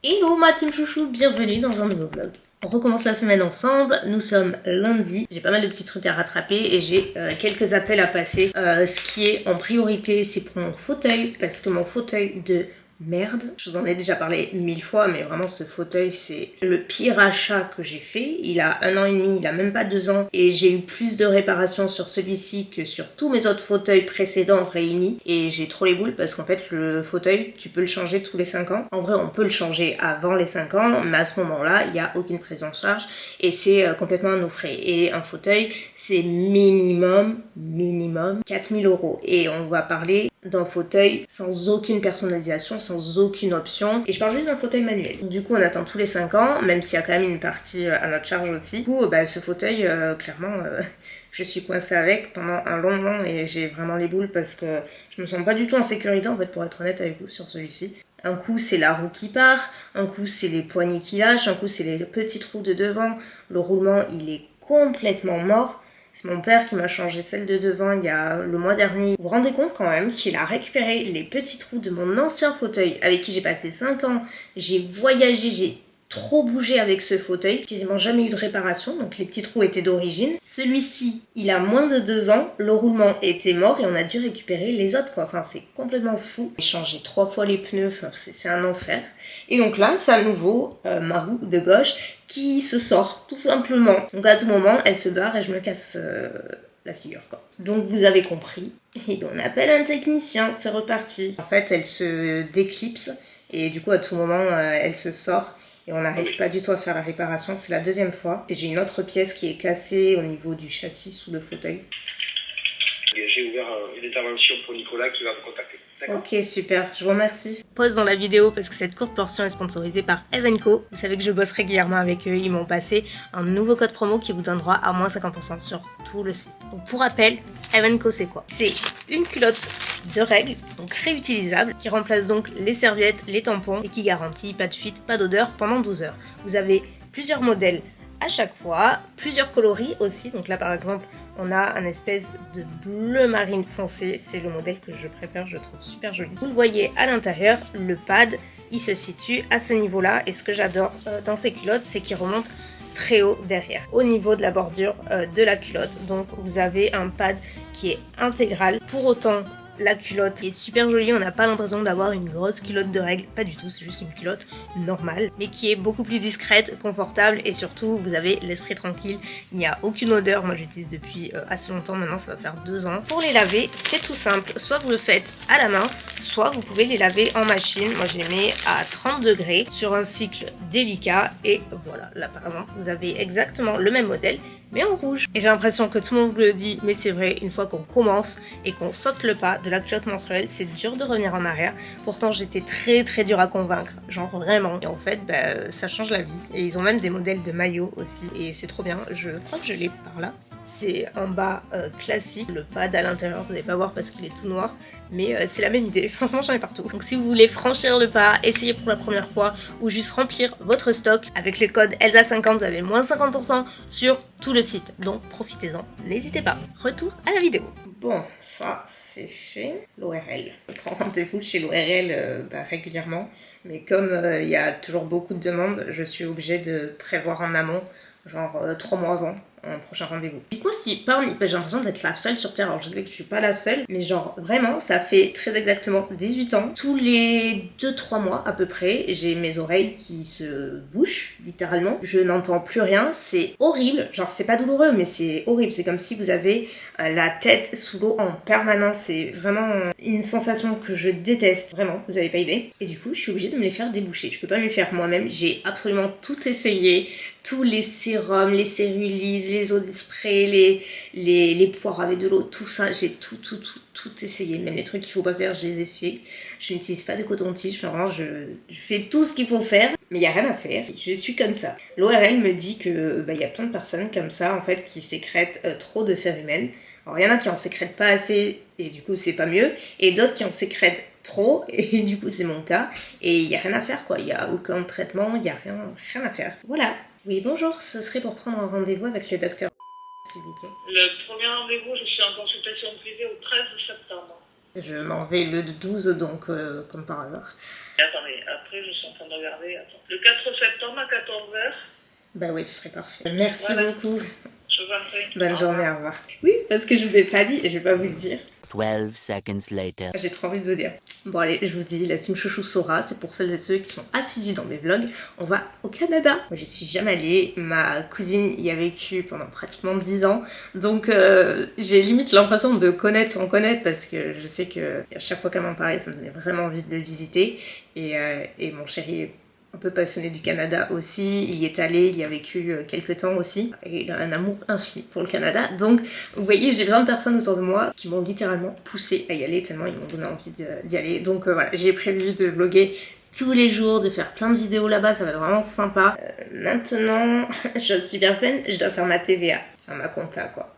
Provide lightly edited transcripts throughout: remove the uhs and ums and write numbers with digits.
Hello ma team chouchou, bienvenue dans un nouveau vlog. On recommence la semaine ensemble, nous sommes lundi, j'ai pas mal de petits trucs à rattraper et j'ai quelques appels à passer. Ce qui est en priorité, c'est pour mon fauteuil, parce que mon fauteuil de merde, je vous en ai déjà parlé 1000 fois, mais vraiment ce fauteuil c'est le pire achat que j'ai fait. Il a 1 an et demi, il a même pas 2 ans et j'ai eu plus de réparations sur celui-ci que sur tous mes autres fauteuils précédents réunis et j'ai trop les boules parce qu'en fait le fauteuil tu peux le changer tous les 5 ans. En vrai on peut le changer avant les 5 ans mais à ce moment là il n'y a aucune prise en charge et c'est complètement à nos frais. Et un fauteuil c'est minimum 4000 € et on va parler d'un fauteuil sans aucune personnalisation, sans aucune option. Et je parle juste d'un fauteuil manuel. Du coup, on attend tous les 5 ans, même s'il y a quand même une partie à notre charge aussi. Du coup, ce fauteuil, clairement, je suis coincée avec pendant un long moment et j'ai vraiment les boules parce que je me sens pas du tout en sécurité, en fait, pour être honnête avec vous, sur celui-ci. Un coup, c'est la roue qui part, un coup, c'est les poignées qui lâchent, un coup, c'est les petites roues de devant. Le roulement, il est complètement mort. C'est mon père qui m'a changé celle de devant il y a le mois dernier. Vous vous rendez compte quand même qu'il a récupéré les petites roues de mon ancien fauteuil avec qui j'ai passé 5 ans. J'ai voyagé, j'ai trop bougé avec ce fauteuil, quasiment jamais eu de réparation, donc les petites roues étaient d'origine. Celui-ci, il a moins de 2 ans, le roulement était mort et on a dû récupérer les autres quoi, enfin c'est complètement fou. J'ai changé 3 fois les pneus, enfin, c'est un enfer. Et donc là, c'est à nouveau ma roue de gauche qui se sort tout simplement. Donc à tout moment, elle se barre et je me casse la figure quoi. Donc vous avez compris, et on appelle un technicien, c'est reparti. En fait, elle se déclipse et du coup à tout moment, elle se sort. Et on n'arrive pas du tout à faire la réparation, c'est la 2e fois. J'ai une autre pièce qui est cassée au niveau du châssis sous le fauteuil. J'ai ouvert une intervention pour Nicolas qui va vous contacter. Ok, super, je vous remercie. Pause dans la vidéo parce que cette courte portion est sponsorisée par Evenco. Vous savez que je bosse régulièrement avec eux, ils m'ont passé un nouveau code promo qui vous donne droit à moins 50% sur tout le site. Donc pour rappel, Evenco c'est quoi? C'est une culotte de règles, donc réutilisable, qui remplace donc les serviettes, les tampons et qui garantit pas de fuite, pas d'odeur pendant 12 heures. Vous avez plusieurs modèles à chaque fois, plusieurs coloris aussi, donc là par exemple on a un espèce de bleu marine foncé, c'est le modèle que je préfère, je trouve super joli. Vous le voyez à l'intérieur, le pad il se situe à ce niveau là et ce que j'adore dans ces culottes c'est qu'il remonte très haut derrière, au niveau de la bordure de la culotte, donc vous avez un pad qui est intégral. Pour autant la culotte est super jolie, on n'a pas l'impression d'avoir une grosse culotte de règles, pas du tout, c'est juste une culotte normale, mais qui est beaucoup plus discrète, confortable et surtout vous avez l'esprit tranquille, il n'y a aucune odeur, moi j'utilise depuis assez longtemps maintenant, ça va faire 2 ans. Pour les laver, c'est tout simple, soit vous le faites à la main, soit vous pouvez les laver en machine, moi je les mets à 30 degrés sur un cycle délicat et voilà, là par exemple vous avez exactement le même modèle mais en rouge. Et j'ai l'impression que tout le monde vous le dit, mais c'est vrai, une fois qu'on commence et qu'on saute le pas de la culotte menstruelle, c'est dur de revenir en arrière. Pourtant, j'étais très dure à convaincre, genre vraiment. Et en fait, ça change la vie. Et ils ont même des modèles de maillots aussi, et c'est trop bien. Je crois que je l'ai par là. C'est en bas classique, le pad à l'intérieur, vous n'allez pas voir parce qu'il est tout noir, mais c'est la même idée, franchement j'en ai partout. Donc si vous voulez franchir le pas, essayez pour la première fois ou juste remplir votre stock, avec le code ELSA50 vous avez moins 50% sur tout le site, donc profitez-en, n'hésitez pas. Retour à la vidéo. Bon, ça c'est fait. L'ORL. Je prends rendez-vous chez l'ORL régulièrement, mais comme il y a toujours beaucoup de demandes, je suis obligée de prévoir en amont, genre 3 mois avant un prochain rendez-vous. Dites-moi si parmi... j'ai l'impression d'être la seule sur Terre, alors je sais que je suis pas la seule, mais genre vraiment ça fait très exactement 18 ans, tous les 2-3 mois à peu près, j'ai mes oreilles qui se bouchent, littéralement, je n'entends plus rien, c'est horrible, genre c'est pas douloureux mais c'est horrible, c'est comme si vous avez la tête sous l'eau en permanence, c'est vraiment une sensation que je déteste, vraiment, vous avez pas idée. Et du coup je suis obligée de me les faire déboucher, je peux pas me les faire moi-même, j'ai absolument tout essayé, tous les sérums, les cérulises, les eaux de spray, les poires avec de l'eau, tout ça, j'ai tout essayé. Même les trucs qu'il faut pas faire, je les ai fait. Je n'utilise pas de coton-tige, vraiment, je fais tout ce qu'il faut faire, mais il n'y a rien à faire. Je suis comme ça. L'ORL me dit que y a plein de personnes comme ça, en fait, qui sécrètent trop de cérumen. Alors, il y en a qui en sécrètent pas assez, et du coup, c'est pas mieux, et d'autres qui en sécrètent trop, et du coup, c'est mon cas. Et il n'y a rien à faire, quoi. Il n'y a aucun traitement, il n'y a rien à faire. Voilà. Oui, bonjour, ce serait pour prendre un rendez-vous avec le docteur, s'il vous plaît. Le premier rendez-vous, je suis en consultation privée au 13 septembre. Je m'en vais le 12 donc comme par hasard. Attendez, après je suis en train de regarder. Attends. Le 4 septembre à 14h. Bah oui, ce serait parfait. Merci beaucoup. Je vous en prie. Bonne journée, au revoir. Oui, parce que je vous ai pas dit et je vais pas vous dire. 12 seconds later. J'ai trop envie de vous dire. Bon allez, je vous dis, la team chouchou saura, c'est pour celles et ceux qui sont assidus dans mes vlogs. On va au Canada. Moi j'y suis jamais allée, ma cousine y a vécu pendant pratiquement 10 ans. Donc j'ai limite l'impression de connaître sans connaître parce que je sais que à chaque fois qu'elle m'en parlait, ça me donnait vraiment envie de le visiter. Et mon chéri est un peu passionné du Canada aussi, il y est allé, il y a vécu quelques temps aussi, et il a un amour infini pour le Canada, donc vous voyez j'ai plein de personnes autour de moi qui m'ont littéralement poussé à y aller tellement ils m'ont donné envie d'y aller, donc voilà, j'ai prévu de vlogger tous les jours, de faire plein de vidéos là-bas, ça va être vraiment sympa. Maintenant, chose super pleine, je dois faire ma TVA, enfin ma compta quoi.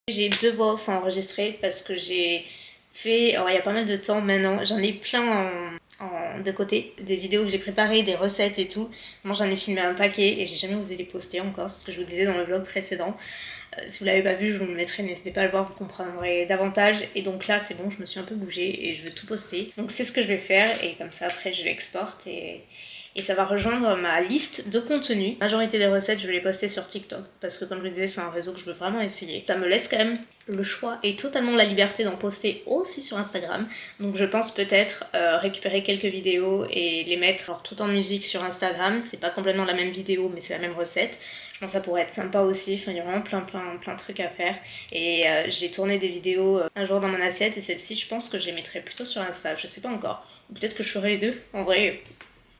J'ai 2 voix off enregistrées parce que j'ai fait, alors il y a pas mal de temps maintenant, j'en ai plein de côté, des vidéos que j'ai préparées, des recettes et tout. Moi j'en ai filmé un paquet et j'ai jamais osé les poster encore, c'est ce que je vous disais dans le vlog précédent. Si vous l'avez pas vu, je vous le mettrai, n'hésitez pas à le voir, vous comprendrez davantage. Et donc là c'est bon, je me suis un peu bougée et je veux tout poster. Donc c'est ce que je vais faire et comme ça après je l'exporte et ça va rejoindre ma liste de contenu. La majorité des recettes, je vais les poster sur TikTok parce que comme je le disais, c'est un réseau que je veux vraiment essayer. Ça me laisse quand même le choix et totalement la liberté d'en poster aussi sur Instagram. Donc je pense peut-être récupérer quelques vidéos et les mettre alors, tout en musique sur Instagram. C'est pas complètement la même vidéo mais c'est la même recette. Je pense que ça pourrait être sympa aussi, enfin, il y a vraiment plein de trucs à faire. Et j'ai tourné des vidéos un jour dans mon assiette et celle-ci je pense que je les mettrai plutôt sur Insta, je sais pas encore. Ou peut-être que je ferai les deux, en vrai,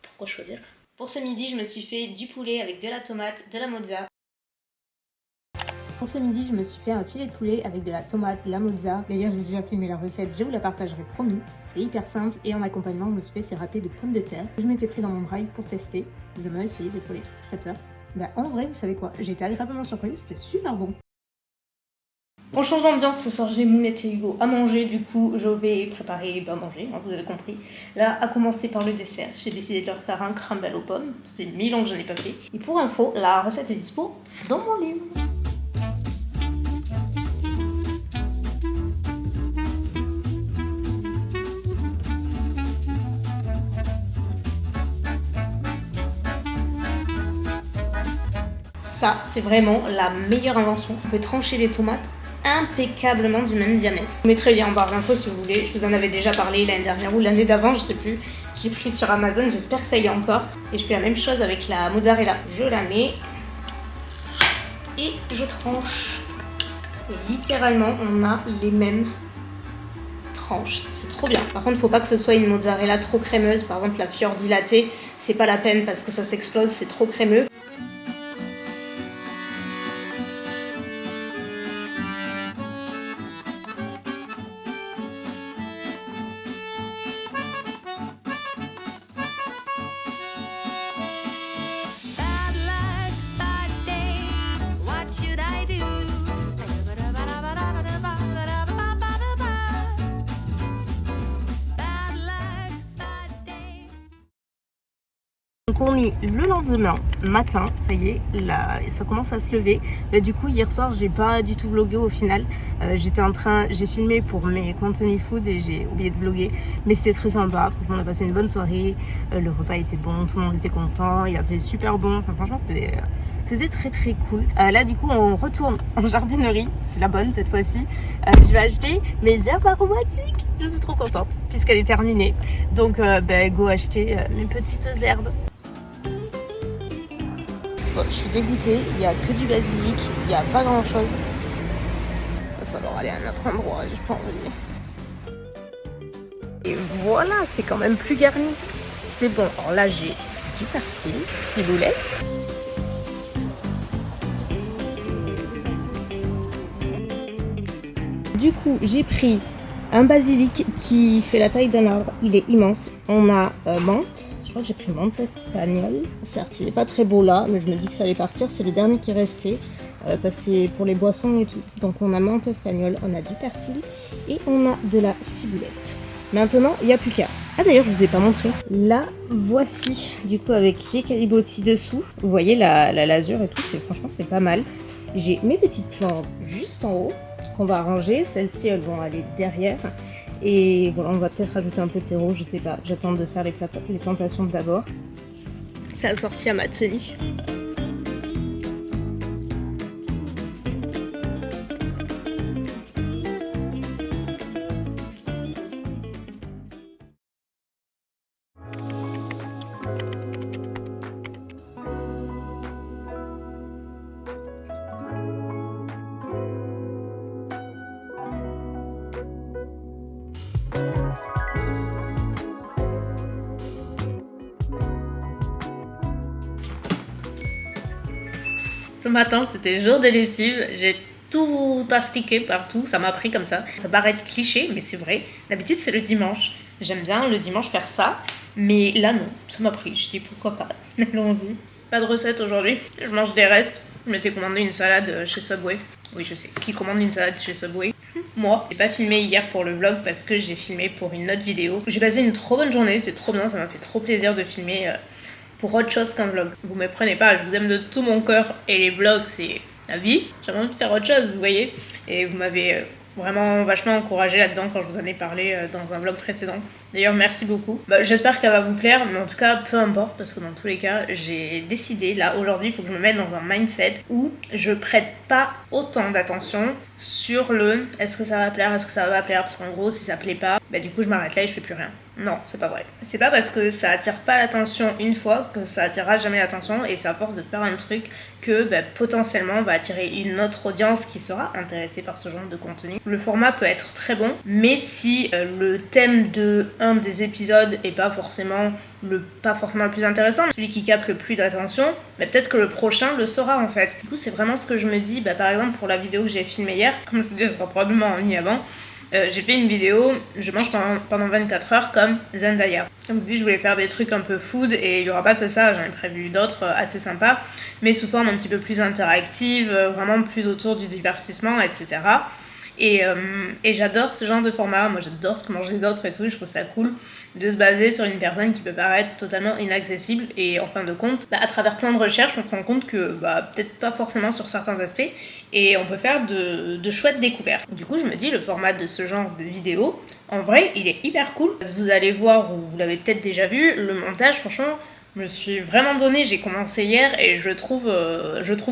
pourquoi choisir? Pour ce midi je me suis fait du poulet avec de la tomate, de la mozza. Pour ce midi, je me suis fait un filet de poulet avec de la tomate, de la mozza. D'ailleurs, j'ai déjà filmé la recette, je vous la partagerai promis. C'est hyper simple et en accompagnement, je me suis fait ces râpés de pommes de terre. Je m'étais pris dans mon drive pour tester. J'ai jamais essayé des poulets traiteurs. Bah en vrai, vous savez quoi, j'ai été agréablement surprise, c'était super bon. On change d'ambiance, ce soir j'ai Mounette et Hugo à manger, du coup je vais préparer à manger, hein, vous avez compris. Là, à commencer par le dessert, j'ai décidé de leur faire un crumble aux pommes, ça fait 1000 ans que je n'en ai pas fait. Et pour info, la recette est dispo dans mon livre. Ça, c'est vraiment la meilleure invention. Ça peut trancher des tomates impeccablement du même diamètre. Je vous mettrai le lien en barre d'infos si vous voulez. Je vous en avais déjà parlé l'année dernière ou l'année d'avant, je sais plus. J'ai pris sur Amazon, j'espère que ça y est encore. Et je fais la même chose avec la mozzarella. Je la mets et je tranche. Et littéralement, on a les mêmes tranches. C'est trop bien. Par contre, faut pas que ce soit une mozzarella trop crémeuse. Par exemple, la fior di latte, c'est pas la peine parce que ça s'explose, c'est trop crémeux. Donc on est le lendemain matin, ça y est, là, ça commence à se lever. Là, du coup hier soir j'ai pas du tout vlogué au final. J'ai filmé pour mes contenus food et j'ai oublié de vlogger. Mais c'était très sympa, franchement on a passé une bonne soirée. Le repas était bon, tout le monde était content, il a fait super bon. Enfin, franchement c'était très très cool. Là du coup on retourne en jardinerie, c'est la bonne cette fois-ci. Je vais acheter mes herbes aromatiques. Je suis trop contente puisqu'elle est terminée. Donc go acheter mes petites herbes. Bon, je suis dégoûtée, il n'y a que du basilic, il n'y a pas grand chose. Il va falloir aller à un autre endroit, j'ai pas envie. Et voilà, c'est quand même plus garni. C'est bon, alors là j'ai du persil, ciboulette. Du coup, j'ai pris un basilic qui fait la taille d'un arbre, il est immense. On a menthe. Je crois que j'ai pris menthe espagnole. Certes, il n'est pas très beau là, mais je me dis que ça allait partir. C'est le dernier qui est resté, parce que c'est pour les boissons et tout. Donc on a menthe espagnole, on a du persil et on a de la ciboulette. Maintenant, il n'y a plus qu'à. Ah d'ailleurs, je vous ai pas montré. La voici, du coup avec les calibotis dessous. Vous voyez la lasure et tout, franchement c'est pas mal. J'ai mes petites plantes juste en haut. qu'on va ranger. Celles-ci, elles vont aller derrière. Et voilà, on va peut-être rajouter un peu de terreau, je sais pas. J'attends de faire les plantations d'abord. Ça assorti à ma tenue. Ce matin, c'était jour de lessive, j'ai tout astiqué partout, ça m'a pris comme ça. Ça paraît être cliché, mais c'est vrai. D'habitude, c'est le dimanche. J'aime bien le dimanche faire ça, mais là non, ça m'a pris. Je dis pourquoi pas, allons-y. Pas de recette aujourd'hui, je mange des restes. Je m'étais commandé une salade chez Subway. Oui, je sais, qui commande une salade chez Subway? Moi. J'ai pas filmé hier pour le vlog parce que j'ai filmé pour une autre vidéo. J'ai passé une trop bonne journée, c'est trop bien, ça m'a fait trop plaisir de filmer pour autre chose qu'un vlog. Vous me prenez pas, je vous aime de tout mon cœur et les vlogs c'est la vie. J'ai envie de faire autre chose, vous voyez. Et vous m'avez vraiment vachement encouragé là-dedans quand je vous en ai parlé dans un vlog précédent. D'ailleurs, merci beaucoup. J'espère qu'elle va vous plaire, mais en tout cas, peu importe, parce que dans tous les cas, j'ai décidé, là, aujourd'hui, il faut que je me mette dans un mindset où je prête pas autant d'attention sur le « est-ce que ça va plaire, est-ce que ça va pas plaire ?» Parce qu'en gros, si ça plaît pas, du coup, je m'arrête là et je fais plus rien. Non, c'est pas vrai. C'est pas parce que ça attire pas l'attention une fois que ça attirera jamais l'attention, et c'est à force de faire un truc que potentiellement va attirer une autre audience qui sera intéressée par ce genre de contenu. Le format peut être très bon, mais si le thème de un des épisodes est pas forcément le plus intéressant, celui qui capte le plus d'attention, peut-être que le prochain le sera en fait. Du coup, c'est vraiment ce que je me dis. Par exemple, pour la vidéo que j'ai filmée hier, comme je vous dis, ça sera probablement mis avant. J'ai fait une vidéo, je mange pendant 24 heures comme Zendaya. Comme je vous dis, je voulais faire des trucs un peu food et il n'y aura pas que ça, j'en ai prévu d'autres assez sympas, mais sous forme un petit peu plus interactive, vraiment plus autour du divertissement, etc. Et j'adore ce genre de format, moi j'adore ce que mangent les autres et tout, et je trouve ça cool de se baser sur une personne qui peut paraître totalement inaccessible, et en fin de compte, à travers plein de recherches, on se rend compte que peut-être pas forcément sur certains aspects, et on peut faire de chouettes découvertes. Du coup, je me dis, le format de ce genre de vidéo, en vrai, il est hyper cool. Vous allez voir, ou vous l'avez peut-être déjà vu, le montage, franchement, je me suis vraiment donné, j'ai commencé hier et je trouve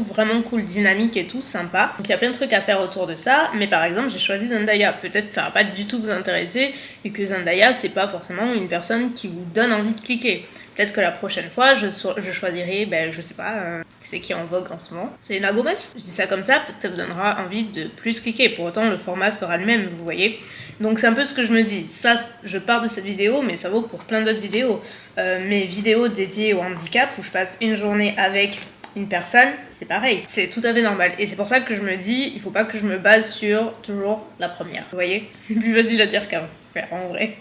vraiment cool, dynamique et tout, sympa. Donc il y a plein de trucs à faire autour de ça, mais par exemple j'ai choisi Zendaya. Peut-être que ça va pas du tout vous intéresser et que Zendaya c'est pas forcément une personne qui vous donne envie de cliquer. Peut-être que la prochaine fois je choisirai, je sais pas, c'est qui est en vogue en ce moment. C'est Selena Gomez. Je dis ça comme ça, peut-être que ça vous donnera envie de plus cliquer. Pour autant le format sera le même, vous voyez. Donc c'est un peu ce que je me dis. Ça, je pars de cette vidéo, mais ça vaut pour plein d'autres vidéos. Mes vidéos dédiées au handicap, où je passe une journée avec une personne, c'est pareil. C'est tout à fait normal. Et c'est pour ça que je me dis, il faut pas que je me base sur toujours la première. Vous voyez, c'est plus facile à dire qu'à faire en vrai.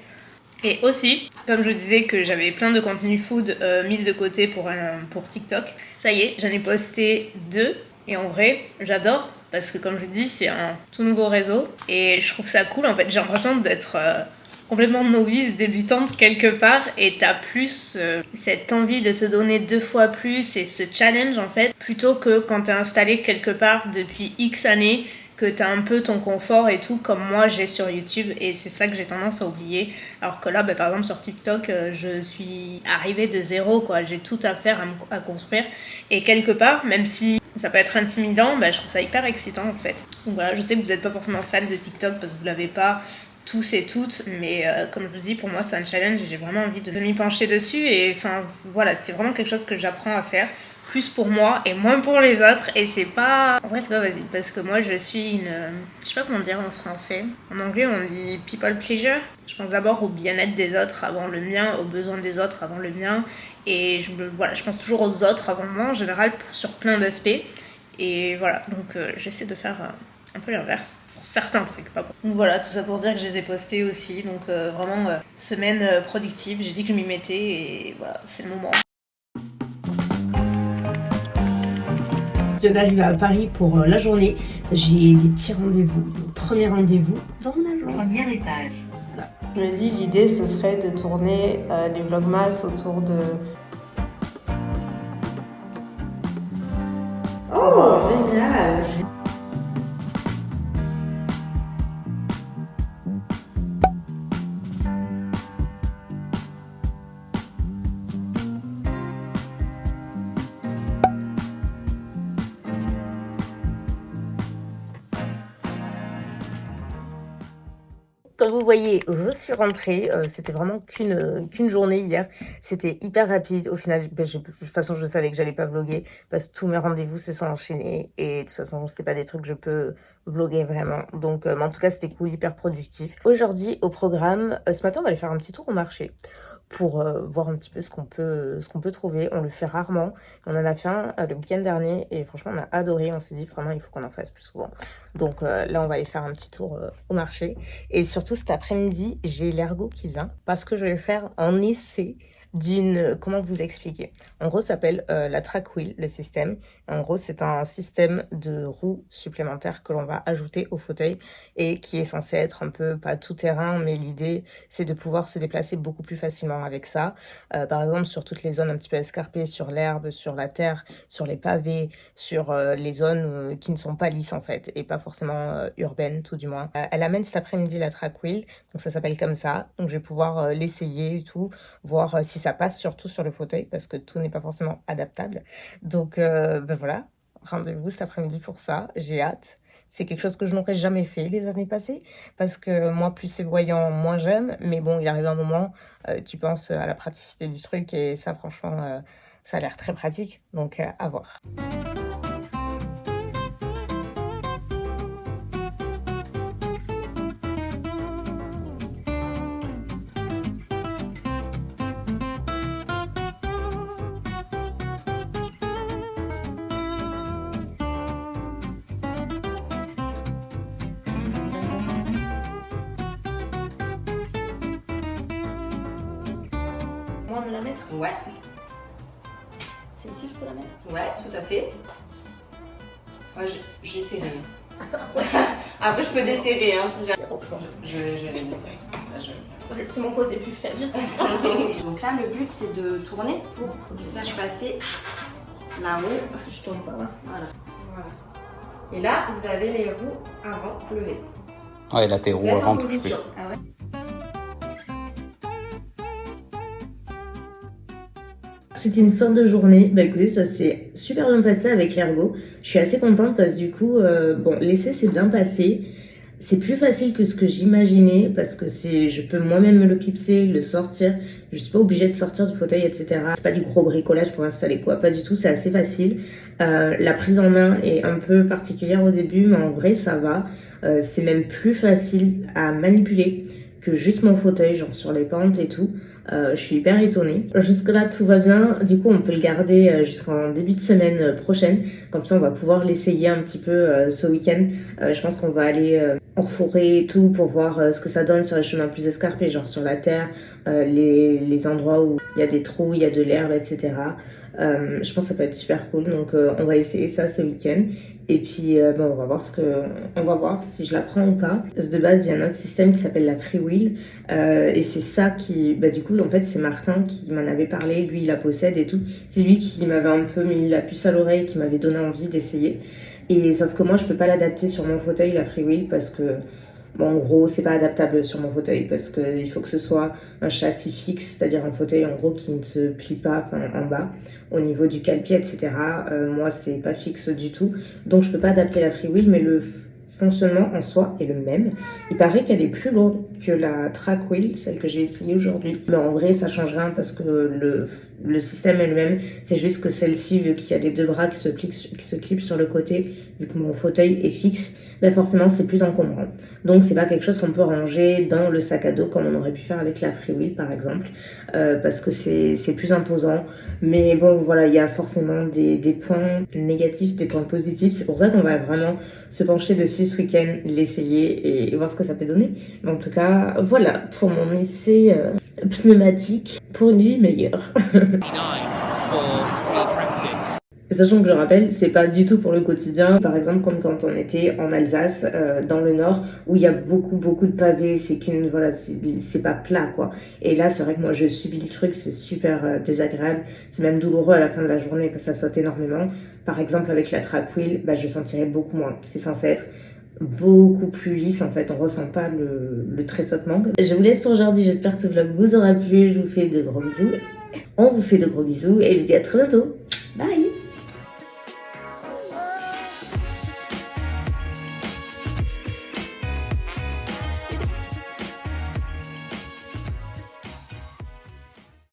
Et aussi, comme je disais que j'avais plein de contenus food mis de côté pour TikTok, ça y est, j'en ai posté 2. Et en vrai, j'adore. Parce que comme je dis, c'est un tout nouveau réseau. Et je trouve ça cool. En fait, j'ai l'impression d'être complètement novice, débutante quelque part. Et t'as plus cette envie de te donner 2 fois plus et ce challenge en fait. Plutôt que quand t'es installé quelque part depuis X années, que t'as un peu ton confort et tout, comme moi j'ai sur YouTube, et c'est ça que j'ai tendance à oublier. Alors que là, par exemple sur TikTok, je suis arrivée de zéro, quoi. J'ai tout à faire, à construire. Et quelque part, même si ça peut être intimidant, je trouve ça hyper excitant en fait. Donc voilà, je sais que vous n'êtes pas forcément fan de TikTok parce que vous l'avez pas tous et toutes, mais comme je vous dis, pour moi c'est un challenge et j'ai vraiment envie de m'y pencher dessus. Et enfin voilà, c'est vraiment quelque chose que j'apprends à faire. Plus pour moi et moins pour les autres, et c'est pas... En vrai c'est pas facile parce que moi je suis une... Je sais pas comment dire en français. En anglais on dit people pleaser. Je pense d'abord au bien-être des autres avant le mien, aux besoins des autres avant le mien, et je pense toujours aux autres avant moi en général sur plein d'aspects. Et voilà, donc j'essaie de faire un peu l'inverse. Pour certains trucs, pas bon. Donc voilà, tout ça pour dire que je les ai postés aussi, donc vraiment semaine productive, j'ai dit que je m'y mettais et voilà, c'est le moment. Je viens d'arriver à Paris pour la journée. J'ai des petits rendez-vous. Mon premier rendez-vous dans mon agence. Premier étage. Voilà. Je me dis, l'idée ce serait de tourner les vlogmas autour de... Oh, génial! Comme vous voyez, je suis rentrée. C'était vraiment qu'une journée hier. C'était hyper rapide. Au final, de toute façon, je savais que j'allais pas vlogger parce que tous mes rendez-vous se sont enchaînés. Et de toute façon, c'est pas des trucs que je peux vlogger vraiment. Donc, mais en tout cas, c'était cool, hyper productif. Aujourd'hui, au programme, ce matin, on va aller faire un petit tour au marché pour voir un petit peu ce qu'on peut trouver. On le fait rarement. On en a fait un le week-end dernier et franchement, on a adoré. On s'est dit vraiment, il faut qu'on en fasse plus souvent. Donc là, on va aller faire un petit tour au marché. Et surtout, cet après-midi, j'ai l'ergot qui vient parce que je vais faire un essai d'une... Comment vous expliquer? En gros, ça s'appelle la track wheel, le système. En gros, c'est un système de roues supplémentaires que l'on va ajouter au fauteuil et qui est censé être un peu, pas tout terrain, mais l'idée, c'est de pouvoir se déplacer beaucoup plus facilement avec ça. Par exemple, sur toutes les zones un petit peu escarpées, sur l'herbe, sur la terre, sur les pavés, sur les zones qui ne sont pas lisses en fait, et pas forcément urbaines, tout du moins. Elle amène cet après-midi la track wheel, donc ça s'appelle comme ça. Donc je vais pouvoir l'essayer et tout, voir si ça passe surtout sur le fauteuil, parce que tout n'est pas forcément adaptable. Donc ben voilà, rendez-vous cet après-midi pour ça, j'ai hâte. C'est quelque chose que je n'aurais jamais fait les années passées, parce que moi, plus c'est voyant, moins j'aime. Mais bon, il arrive un moment, tu penses à la praticité du truc, et ça, franchement, ça a l'air très pratique. Donc, à voir. Moi, me la mettre? Ouais, C'est ici que je peux la mettre? ouais, tout à fait. Moi, j'ai serré. Après, je peux desserrer, hein, si j'ai... Je vais desserrer. Là, C'est mon côté plus faible. Donc là, le but, c'est de tourner pour faire passer la roue. Si je tourne par là. Voilà. Et là, vous avez les roues avant levées. Ouais, là, tes Vous roues êtes en avant touchent plus. position. Ah ouais. C'était une fin de journée. Bah écoutez, ça s'est super bien passé avec l'ergot. Je suis assez contente parce que du coup, bon, l'essai s'est bien passé. C'est plus facile que ce que j'imaginais parce que je peux moi-même me le clipser, le sortir. Je suis pas obligée de sortir du fauteuil, etc. C'est pas du gros bricolage pour installer quoi, pas du tout. C'est assez facile. La prise en main est un peu particulière au début, mais en vrai ça va. C'est même plus facile à manipuler que juste mon fauteuil, genre sur les pentes et tout. Je suis hyper étonnée. Jusque là tout va bien. Du coup on peut le garder jusqu'en début de semaine prochaine. Comme ça on va pouvoir l'essayer un petit peu ce week-end. Je pense qu'on va aller en forêt et tout pour voir ce que ça donne sur les chemins plus escarpés, genre sur la terre, les endroits où il y a des trous, il y a de l'herbe, etc. Je pense que ça peut être super cool. Donc on va essayer ça ce week-end. Et puis bon, on va voir si je la prends ou pas. Parce que de base, il y a un autre système qui s'appelle la Freewheel. Et c'est ça qui... Bah, du coup, en fait, c'est Martin qui m'en avait parlé. Lui, il la possède et tout. C'est lui qui m'avait un peu mis la puce à l'oreille, qui m'avait donné envie d'essayer. Et sauf que moi, je peux pas l'adapter sur mon fauteuil, la Freewheel, parce que... Bon, en gros, c'est pas adaptable sur mon fauteuil parce qu'il faut que ce soit un châssis fixe, c'est-à-dire un fauteuil en gros qui ne se plie pas en bas au niveau du cale-pied, etc. Moi, c'est pas fixe du tout, donc je peux pas adapter la Freewheel, mais le fonctionnement en soi est le même. Il paraît qu'elle est plus lourde que la track wheel, celle que j'ai essayée aujourd'hui. Mais en vrai, ça change rien parce que le système est le même. C'est juste que celle-ci, vu qu'il y a les deux bras qui se clipsent sur le côté, vu que mon fauteuil est fixe, ben forcément c'est plus encombrant. Donc c'est pas quelque chose qu'on peut ranger dans le sac à dos comme on aurait pu faire avec la Freewheel par exemple, parce que c'est plus imposant. Mais bon voilà, il y a forcément des points négatifs, des points positifs. C'est pour ça qu'on va vraiment se pencher dessus ce week-end, l'essayer et voir ce que ça peut donner. Mais en tout cas voilà pour mon essai pneumatique pour une vie meilleure. Sachant que je rappelle, c'est pas du tout pour le quotidien. Par exemple, comme quand on était en Alsace, dans le nord, où il y a beaucoup de pavés, c'est pas plat, quoi. Et là, c'est vrai que moi, je subis le truc, c'est super désagréable. C'est même douloureux à la fin de la journée parce que ça saute énormément. Par exemple, avec la track wheel, je sentirais beaucoup moins. C'est censé être beaucoup plus lisse, en fait. On ressent pas le tressautement. Je vous laisse pour aujourd'hui. J'espère que ce vlog vous aura plu. Je vous fais de gros bisous. On vous fait de gros bisous et je vous dis à très bientôt. Bye!